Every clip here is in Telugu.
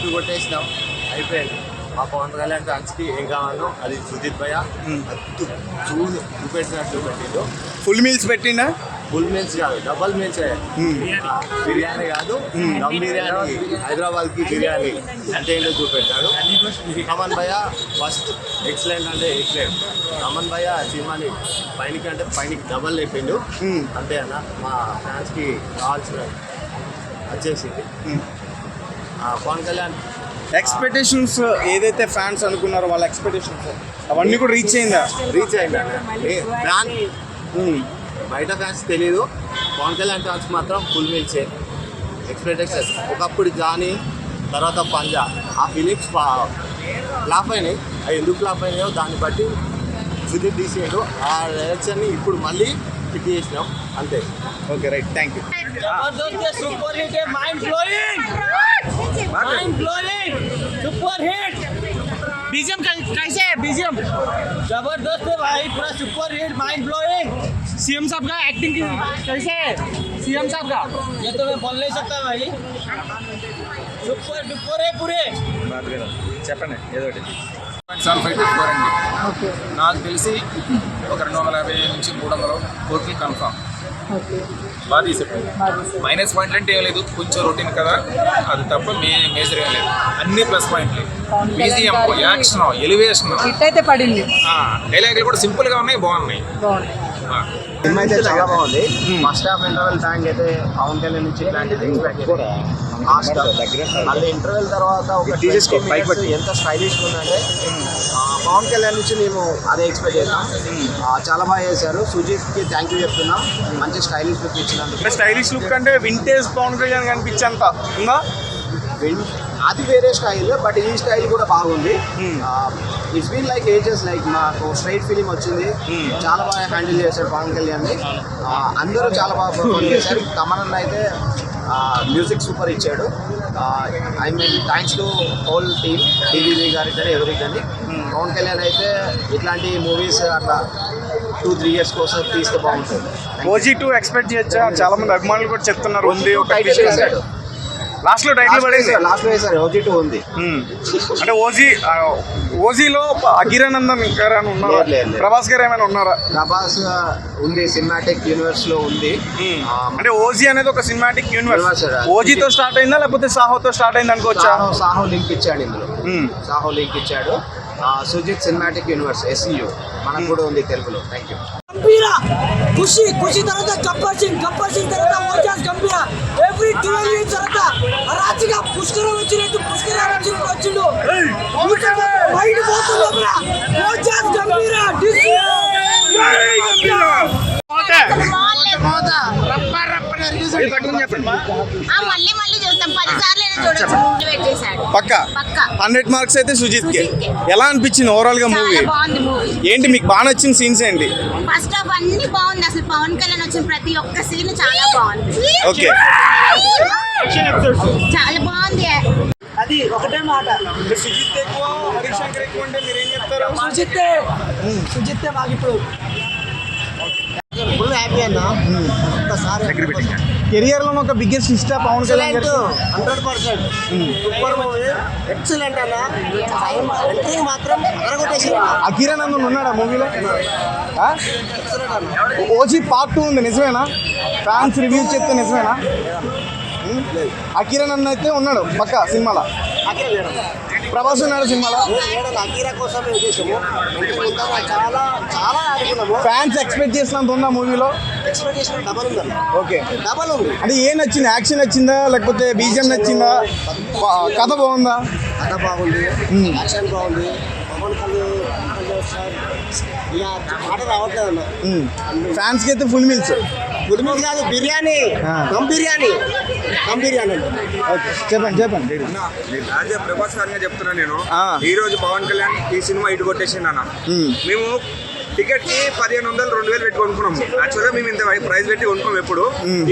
ఇటు కొట్టేసినాం, అయిపోయింది. మా పవన్ కళ్యాణ్ ఫ్యాన్స్కి ఏం కావాలో అది సుజిత్ భయ్య చూపెట్టినట్టు పెట్టిండు. ఫుల్ మీల్స్ పెట్టిండా? ఫుల్ మీల్స్ కాదు, డబల్ మీల్స్. బిర్యానీ కాదు, దమ్ బిర్యానీ, హైదరాబాద్కి బిర్యానీ అంటే ఏంటో చూపెట్టాడు. అమన్ భయ్య ఫస్ట్ ఎక్సలెంట్ అంటే ఎక్సలెంట్. అమన్ భయ్య సినిమాని పైనకి అంటే పైనకి డబల్ లేపిండు. అంతే అన్న, మా ఫ్యాన్స్కి కావాల్సిన వచ్చేసింది. పవన్ కళ్యాణ్ ఎక్స్పెక్టేషన్స్ ఏదైతే ఫ్యాన్స్ అనుకున్నారో వాళ్ళ ఎక్స్పెక్టేషన్స్ అవన్నీ కూడా రీచ్ అయిందా? రీచ్ అయింది ఫ్యాన్. బయట ఫ్యాన్స్ తెలీదు, పవన్ కళ్యాణ్ ఫ్యాన్స్ మాత్రం ఫుల్ మీల్సే ఎక్స్పెక్టేషన్స్. ఒకప్పుడు జానీ, తర్వాత పంజా, ఆ ఫిలిప్స్ ఫ్లాప్ అయినాయి. అవి ఎందుకు ఫ్లాప్ అయినాయో దాన్ని బట్టి సుజిత్ తీసేయడు. ఆ డైరెక్షన్ని ఇప్పుడు మళ్ళీ ఫిట్ చేసినాం, అంతే. Okay, right, thank you. Super hit है, mind blowing, super hit. BGM कैसे है? बीजीएम जबरदस्त है भाई, पूरा super hit, mind blowing. CM साहब का एक्टिंग कैसे है? सीएम साहब का ये तो मैं बोल नहीं सकता भाई, सुपर डुपर है पूरे। చెప్పండి ఏదో ఒకటి. 75 తీసుకోరండి. నాకు తెలిసి ఒక 250 నుంచి 300 కోట్లు కన్ఫామ్. బాగా తీసేపోయింది. మైనస్ పాయింట్లు అంటే ఏం లేదు, కొంచెం రొటీన్ కదా, అది తప్ప మేజర్ ఏం లేదు. అన్ని ప్లస్ పాయింట్లు. బీజిఎం, యాక్షన్, ఎలివేషన్, అయితే పడింది. డైలాగులు కూడా సింపుల్ గా ఉన్నాయి, బాగున్నాయి. సినిమా అయితే చాలా బాగుంది. ఫస్ట్ హాఫ్ ఇంటర్వెల్ సాంగ్ అయితే పవన్ కళ్యాణ్ నుంచి ఇట్లాంటిది మళ్ళీ ఇంటర్వెల్ తర్వాత ఒక ఎంత స్టైలిష్ ఉందంటే పవన్ కళ్యాణ్ నుంచి మేము అదే ఎక్స్పెక్ట్ చేస్తాం. చాలా బాగా చేశారు. సుజిత్కి థ్యాంక్ యూ చెప్తున్నాం, మంచి స్టైలిష్ లుక్ ఇచ్చినందుకు. స్టైలిష్ లుక్ అంటే వింటేజ్ పవన్ కళ్యాణ్ కనిపించేంత ఉందా? అది వేరే స్టైల్, బట్ ఈ స్టైల్ కూడా బాగుంది. It's been like ages, like మాకు స్ట్రైట్ ఫిలిం వచ్చింది. చాలా బాగా హ్యాండిల్ చేశారు పవన్ కళ్యాణ్ని. అందరూ చాలా బాగా పర్ఫార్మ్ చేశారు. తమన్ అయితే మ్యూజిక్ సూపర్ ఇచ్చాడు. I mean thanks to whole team, TV గారి కానీ ఎవరికి కానీ. పవన్ కళ్యాణ్ అయితే ఇట్లాంటి మూవీస్ అట్లా 2-3 years కోసం తీస్తే బాగుంటుంది. ఓజీ 2 ఎక్స్పెక్ట్ చేయొచ్చా? చాలా మంది అభిమానులు కూడా చెప్తున్నారు ఉంది. ఒక టైటిల్ వేశాడు, లాస్ట్ లో టైటిల్ పడేసి లాస్ట్ వేశారు. OG 2 ఉంది. అంటే ఓజీలో అఖిరానందన్ గారు అని ఉన్నారు, ప్రభాస్ గారు ఏమైనా ఉన్నారా? ప్రభాస్ ఉంది, సినిమాటిక్ యూనివర్స్ లో ఉంది. అంటే ఓజీ అనేది ఒక సినిమాటిక్ యూనివర్స్. ఓజీతో స్టార్ట్ అయిందా లేకపోతే సాహోతో స్టార్ట్ అయింది అనుకోవచ్చా? సాహో లింక్ ఇచ్చాడు ఇందులో. సాహో లింక్ ఇచ్చాడు. సుజిత్ సినిమాటిక్ యూనివర్స్ SCU మనకు కూడా ఉంది తెలుగులో. Thank you. ఖుషి తర్వాత గబ్బర్ సింగ్ తర్వాత ఓజాస్ గంభీర, ఎవ్రీ 12 years తర్వాత రాజుగా పుష్కరం వచ్చినట్టు వచ్చిండు. మైండ్ పోతుంది. ఓజాస్ గంభీర పక్కా 100 మార్క్స్ అయితే సుజిత్ కి. ఎలా అనిపించింది ఓవరాల్ గా మూవీ? ఏంటి మీకు బాగా నచ్చిన సీన్స్ ఏంటి? ఫస్ట్ ఆఫ్ అన్ని బాగుంది. అసలు పవన్ కళ్యాణ్ వచ్చిన ప్రతి ఒక్క సీన్ చాలా బాగుంది. ఓకే, చాలా బాగుంది. అది ఒకటే మాట, సుజిత్ ఎక్కువ, హరీష్ శంకర్ ఎక్కువ అంటే మీరు ఏం చెప్తారు? సుజిత్తే మాకు ఇప్పుడు ఫుల్ హ్యాపీ అన్న. ఒక్కసారి కెరియర్ లో ఒక బిగ్గెస్ట్ ఇష్టం పవన్ కళ్యాణ్ గారు. 100% సూపర్ మూవీ, ఎక్సలెంట్ అన్న. ఎంట్రీ మాత్రం అరగొట్టేసి. అఖిరానందన్ ఉన్నాడా మూవీలో? ఓజీ పార్ట్ 2 ఉంది, నిజమేనా? ఫ్యాన్స్ రివ్యూస్ చెప్తే నిజమేనా? అఖిరానందన్ అయితే ఉన్నాడు పక్కా సినిమాలో. ప్రభాస్ ఉన్నాడు సినిమాలో. అఖీరా కోసం చేసాము, చాలా చాలా ఆడుకున్నాము. ఫ్యాన్స్ ఎక్స్పెక్ట్ చేసినంత ఉందా మూవీలో? ఎక్స్పెక్ట్ చేసిన డబల్ ఉంది. ఓకే, డబల్ ఉంది. అంటే ఏం నచ్చింది? యాక్షన్ నచ్చిందా లేకపోతే బీజిఎం నచ్చిందా? కథ బాగుందా? కథ బాగుంది, యాక్షన్ బాగుంది. పవన్ కళ్యాణ్ ఇలా మాట రావట్లేదు అన్న. ఫ్యాన్స్ కి అయితే ఫుల్ మీల్స్ కాదు, బిర్యానీ, దమ్ బిర్యానీ. ఓకే, చెప్పండి. రాజా ప్రభాస్ గారిగా చెప్తున్నా నేను. ఈ రోజు పవన్ కళ్యాణ్ ఈ సినిమా ఇటు కొట్టేసింది అన్న. మేము టికెట్ కి 1500 2000 పెట్టి కొనుక్కున్నాము. యాక్చువల్గా మేము ఇంత ప్రైస్ పెట్టి కొనుక్కున్నాం ఎప్పుడు,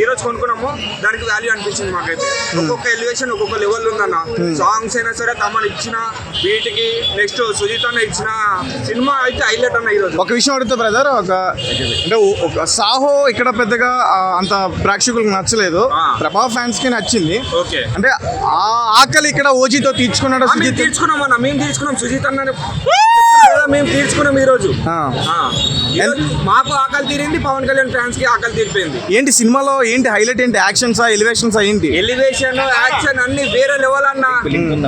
ఈ రోజు కొనుక్కున్నాము. దానికి వాల్యూ అనిపించింది మాకైతే. ఒక్కొక్క ఎలివేషన్ ఒక్కొక్క లెవెల్ ఉందన్న. సాంగ్స్ అయినా సరే తమను ఇచ్చిన వీటికి, నెక్స్ట్ సుజిత్ అన్న ఇచ్చిన సినిమా అయితే హైలైట్ అన్న ఈ రోజు. ఒక విషయం అడుగుతా బ్రదర్, అంటే ఒక సాహో ఇక్కడ పెద్దగా అంత ప్రేక్షకులకు నచ్చలేదు, ప్రభా ఫ్యాన్స్ కి నచ్చింది. ఓకే, అంటే ఆ ఆకలి ఇక్కడ ఓజీతో తీర్చుకున్నాడు మేము సుజిత్. తీర్చుకున్నాం అన్న, మేము తీర్చుకున్నాం. సుజిత్ అన్న మేము తీర్చుకున్నాం ఈ రోజు. మాకు ఆకలి తీరింది, పవన్ కళ్యాణ్ ఫ్యాన్స్ కి ఆకలి తీరిపోయింది. ఏంటి సినిమాలో ఏంటి హైలైట్, ఏంటి యాక్షన్సా ఎలివేషన్సా ఏంటి? ఎలివేషన్, యాక్షన్ అన్ని వేరే లెవెల్ అన్న.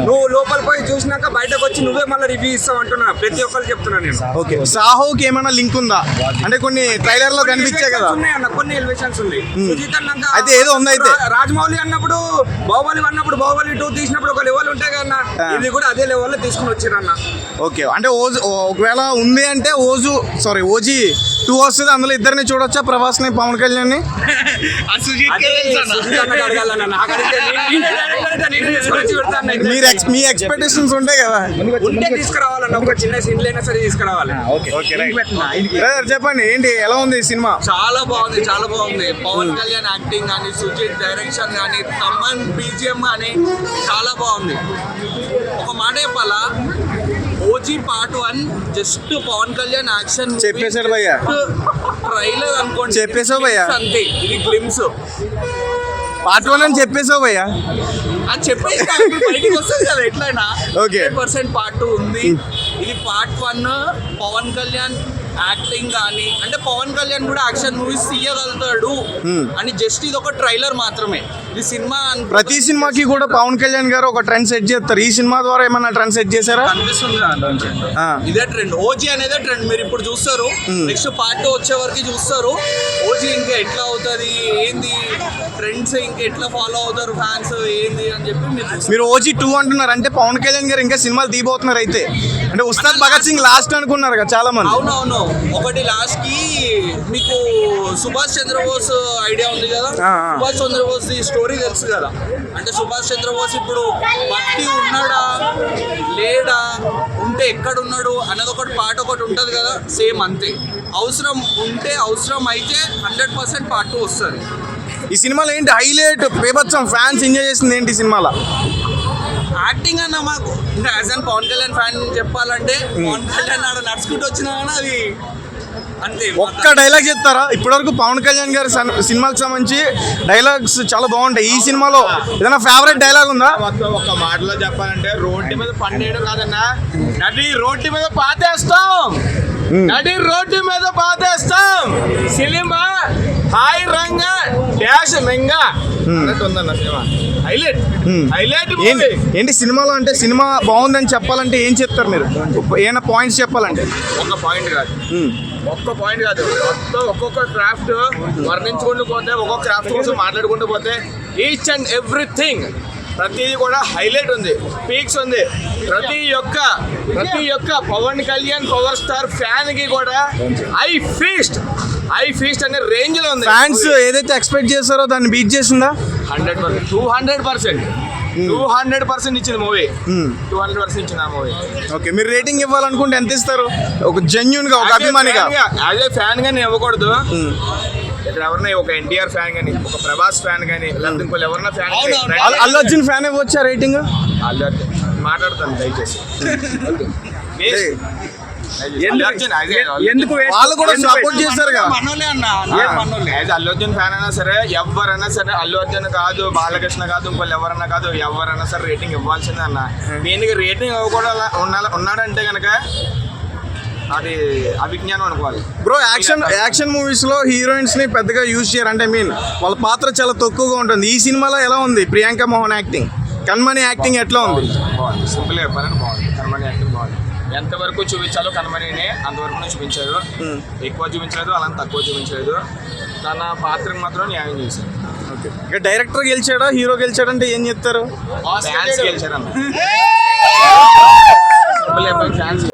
నువ్వు లోపల పోయి చూసినాక బయటకు వచ్చి నువ్వే మళ్ళీ రివ్యూ ఇస్తావు అంటున్నా, ప్రతి ఒక్కరు చెప్తున్నా నేను. ఓకే, సాహోకి ఏమైనా లింక్ ఉందా? అంటే కొన్ని ట్రైలర్ లో కనిపించాయి కదా. ఉన్నాయి అన్న, కొన్ని ఎలివేషన్స్ ఉన్నాయి. సుజిత్ అన్నాక అయితే ఏదో ఉంది. అయితే రాజమౌళి అన్నప్పుడు, బాహుబలి 2 తీసినప్పుడు ఒక లెవెల్ ఉంటాయి కదా, ఇది కూడా అదే లెవెల్ లో తీసుకుని వచ్చారన్న. ఓకే, అంటే ఒకవేళ ఉంది అంటే ఓజీ 2 వస్తుంది, అందులో ఇద్దరిని చూడొచ్చా, ప్రభాస్ ని పవన్ కళ్యాణ్ ని? మీ ఎక్స్పెక్టేషన్స్ ఉంటాయి కదా, తీసుకురావాలన్న. ఒక చిన్న సీన్లు అయినా సరే తీసుకురావాలి. చెప్పండి, ఏంటి ఎలా ఉంది ఈ సినిమా? చాలా బాగుంది, చాలా బాగుంది. పవన్ కళ్యాణ్ యాక్టింగ్ కానీ, సుజిత్ డైరెక్షన్ కానీ, తమన్ బీజిఎం కానీ చాలా బాగుంది. ఒక మాట చెప్పాలా, OG part 1 just Pawan Kalyan action చెప్పేశాడు భయ్యా, ట్రైలర్ అనుకోండి, చెప్పేశావు భయ్యా. అంతే, ఇది గ్లిమ్స్. పార్ట్ 1 అని చెప్పేశావు భయ్యా. అది చెప్పేసి బయటికి వస్తుంది కదా ఎట్లయినా. ఓకే, 100% పార్ట్ 2 ఉంది. ఇది పార్ట్ 1 పవన్ కళ్యాణ్ యాక్టింగ్ కానీ, అంటే పవన్ కళ్యాణ్ కూడా యాక్షన్ మూవీస్ తీయగలుగుతాడు అని జస్ట్ ఇది ఒక ట్రైలర్ మాత్రమే. ఈ సినిమా ప్రతి సినిమాకి కూడా పవన్ కళ్యాణ్ గారు ఒక ట్రెండ్ సెట్ చేస్తారు. ఈ సినిమా ద్వారా ఏమన్నా ట్రెండ్ సెట్ చేశారా? కనిపిస్తుంది దాంట్లోంచి. ఇదే ట్రెండ్, ఓజీ అనేదే ట్రెండ్. మీరు ఇప్పుడు చూస్తారు, నెక్స్ట్ పార్ట్ 2 వచ్చే వరకు చూస్తారు ఓజీ ఇంకా ఎట్లా అవుతుంది, ఏంది ట్రెండ్స్ ఇంకా ఎట్లా ఫాలో అవుతారు ఫ్యాన్స్ ఏంది అని చెప్పి మీరు ఓజీ 2 అంటున్నారు. అంటే పవన్ కళ్యాణ్ గారు ఇంకా సినిమాలు తీయబోతున్నారు. అయితే అంటే ఉస్తాద్ భగత్ సింగ్ లాస్ట్ అనుకున్నారు కదా చాలా మంది. అవునవును, ఒకటి లాస్ట్ కి మీకు సుభాష్ చంద్రబోస్ ఐడియా ఉంది కదా, సుభాష్ చంద్రబోస్ ది స్టోరీ తెలుసు కదా. అంటే సుభాష్ చంద్రబోస్ ఇప్పుడు బట్టి ఉన్నాడా లేడా, ఉంటే ఎక్కడున్నాడు అన్నది ఒకటి పాట ఒకటి ఉంటుంది కదా, సేమ్ అంతే. అవసరం ఉంటే, అవసరం అయితే 100% పార్ట్ 2 వస్తుంది. ఈ సినిమాలో ఏంటి హైలైట్, బేబత్సం ఫ్యాన్స్ ఎంజాయ్ చేసింది ఏంటి ఈ సినిమాలో? యాక్టింగ్ అన్న మాకు ఇంకా as an Pawan Kalyan fan చెప్పాలంటే, పవన్ కళ్యాణ్ ఆడ నడుచుకుంటూ వచ్చినా కానీ అది అంతే. ఒక్క డైలాగ్ చెప్తారా? ఇప్పటివరకు పవన్ కళ్యాణ్ గారి సినిమాకి సంబంధించి డైలాగ్స్ చాలా బాగుంటాయి. ఈ సినిమాలో ఏదైనా ఫేవరెట్ డైలాగ్ ఉందా? మొత్తం ఒక్క మాటలో చెప్పాలంటే, రోడ్డు మీద పండేయడం కాదన్నా, నడి రోడ్డు మీద పాతేస్తాం, నడి రోడ్డు మీద పాతేస్తాం, సినిమా హాయ్ రంగా డాష్ మెంగా అన్నట్టు ఉందన్న సినిమా. హైలైట్ హైలైట్ ఏంటి సినిమాలో, అంటే సినిమా బాగుందని చెప్పాలంటే ఏం చెప్తారు మీరు? ఏమైనా పాయింట్స్ చెప్పాలంటే? ఒక్క పాయింట్ కాదు, మొత్తం ఒక్కొక్క క్రాఫ్ట్ వర్ణించుకుంటూ పోతే, ఒక్కొక్క క్రాఫ్ట్ కోసం మాట్లాడుకుంటూ పోతే, ఈచ్ అండ్ ఎవ్రీథింగ్ ప్రతిదీ కూడా హైలైట్ ఉంది, పీక్స్ ఉంది. ప్రతి ఒక్క Pawan Kalyan power star fan కి కూడా ఐ ఫీస్ట్ అనే రేంజ్ లో ఉంది. ఫ్యాన్స్ ఏదైతే ఎక్స్పెక్ట్ చేస్తారో దాన్ని బీట్ చేసిందా? 100%, 200% ఇచ్చింది మూవీ, 200% ఇచ్చింది ఆ మూవీ. ఓకే, మీరు రేటింగ్ ఇవ్వాలనుకుంటే ఎంత ఇస్తారు? ఒక జెన్యూన్ గా, ఒక అభిమానిగా. యాజ్ ఏ ఫ్యాన్ గా నేను ఇవ్వకూడదు. ఇక్కడ ఎవరన్నా ఒక ఎన్టీఆర్ ఫ్యాన్ కానీ, ఒక ప్రభాస్ ఫ్యాన్ కానీ, లేకపోతే ఇంకో ఎవరన్నా ఫ్యాన్, అల్లు అర్జున్ ఫ్యాన్ ఇవ్వచ్చా రేటింగ్? అల్లు అర్జున్ మాట్లాడతాను దయచేసి. ఎందుకు వాళ్ళు కూడా సపోర్ట్ చేస్తారు కదా. మనోలే అన్న, అల్లు అర్జున్ ఫ్యాన్ అయినా సరే, ఎవరైనా సరే, అల్లు అర్జున్ కాదు, బాలకృష్ణ కాదు, ఇంకోళ్ళు ఎవరన్నా కాదు, ఎవరైనా సరే రేటింగ్ ఇవ్వాల్సిందే అన్న. దీనికి రేటింగ్ ఇవ్వకూడదు ఉన్నాడంటే కనుక అది అభిజ్ఞానం అనుకోవాలి. బ్రో, యాక్షన్ మూవీస్ లో హీరోయిన్స్ ని పెద్దగా యూజ్ చేయరు, అంటే మీన్ వాళ్ళ పాత్ర చాలా తక్కువగా ఉంటుంది. ఈ సినిమాలో ఎలా ఉంది ప్రియాంక మోహన్ యాక్టింగ్, కన్మణి యాక్టింగ్ ఎట్లా ఉంది? బాగుంది, సింపుల్ చెప్పాలని బాగుంది. కన్మణి యాక్టింగ్ బాగుంది. ఎంతవరకు చూపించాలో కన్మణిని అంతవరకు చూపించారు. ఎక్కువ చూపించలేదు, అలా తక్కువ చూపించలేదు. తన పాత్రకు మాత్రం న్యాయం చేశారు. ఓకే, ఇక డైరెక్టర్ గెలిచాడా, హీరో గెలిచాడంటే ఏం చెప్తారు? ఫ్యాన్స్ గెలిచారన్న, సింపుల్ చెప్పాలి, ఫ్యాన్స్.